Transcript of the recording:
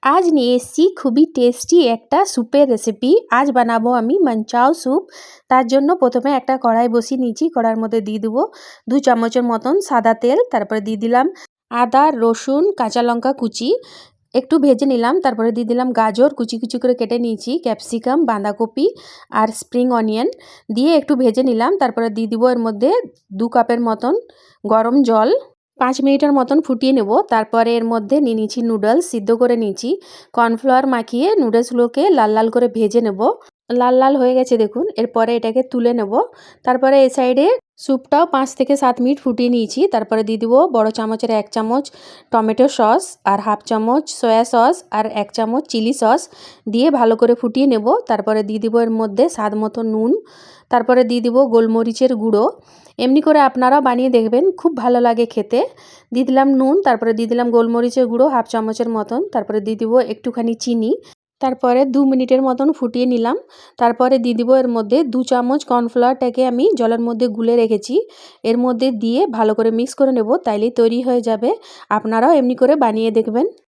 আজ নিয়ে এসেছি খুবই টেস্টি একটা স্যুপের রেসিপি। আজ বানাবো আমি মানচাও স্যুপ। তার জন্য প্রথমে একটা কড়াই বসিয়ে নিয়েছি। কড়াইয়ের মধ্যে দিয়ে দেবো 2 চামচের মতন সাদা তেল। তারপরে দিয়ে দিলাম আদা, রসুন, কাঁচা লঙ্কা কুচি একটু ভেজে নিলাম। তারপরে দিয়ে দিলাম গাজর কুচি কুচি করে কেটে নিয়েছি, ক্যাপসিকাম, বাঁধাকপি আর স্প্রিং অনিয়ন দিয়ে একটু ভেজে নিলাম। তারপরে দিয়ে দিব এর মধ্যে 2 কাপের মতন গরম জল। 5 মিনিটের মতন ফুটিয়ে নেব। তারপরে এর মধ্যে নিয়ে নিয়েছি নুডলস, সিদ্ধ করে নিয়েছি। কর্নফ্লাওয়ার মাখিয়ে নুডলসগুলোকে লাল লাল করে ভেজে নেব। লাল লাল হয়ে গেছে দেখুন। এরপরে এটাকে তুলে নেব। তারপরে এই সাইডে স্যুপটাও 5 থেকে 7 মিনিট ফুটিয়ে নিয়েছি। তারপরে দিয়ে দিব বড় চামচের 1 চামচ টমেটো সস আর হাফ চামচ সয়া সস আর 1 চামচ চিলি সস দিয়ে ভালো করে ফুটিয়ে নেব। তারপরে দিয়ে দিব এর মধ্যে স্বাদ মতো নুন। তারপরে দিয়ে দিব গোলমরিচের গুঁড়ো। এমনি করে আপনারাও বানিয়ে দেখবেন, খুব ভালো লাগে খেতে। দিয়ে দিলাম নুন, তারপরে দিয়ে দিলাম গোলমরিচের গুঁড়ো হাফ চামচের মতন। তারপরে দিয়ে দিব একটুখানি চিনি। তারপরে 2 মিনিটের মতন ফুটিয়ে নিলাম। তারপরে দিয়ে দিব এর মধ্যে 2 চামচ কর্নফ্লাওয়ারটাকে আমি জলের মধ্যে গুলে রেখেছি, এর মধ্যে দিয়ে ভালো করে মিক্স করে নেব। তাইলেই তৈরি হয়ে যাবে। আপনারাও এমনি করে বানিয়ে দেখবেন।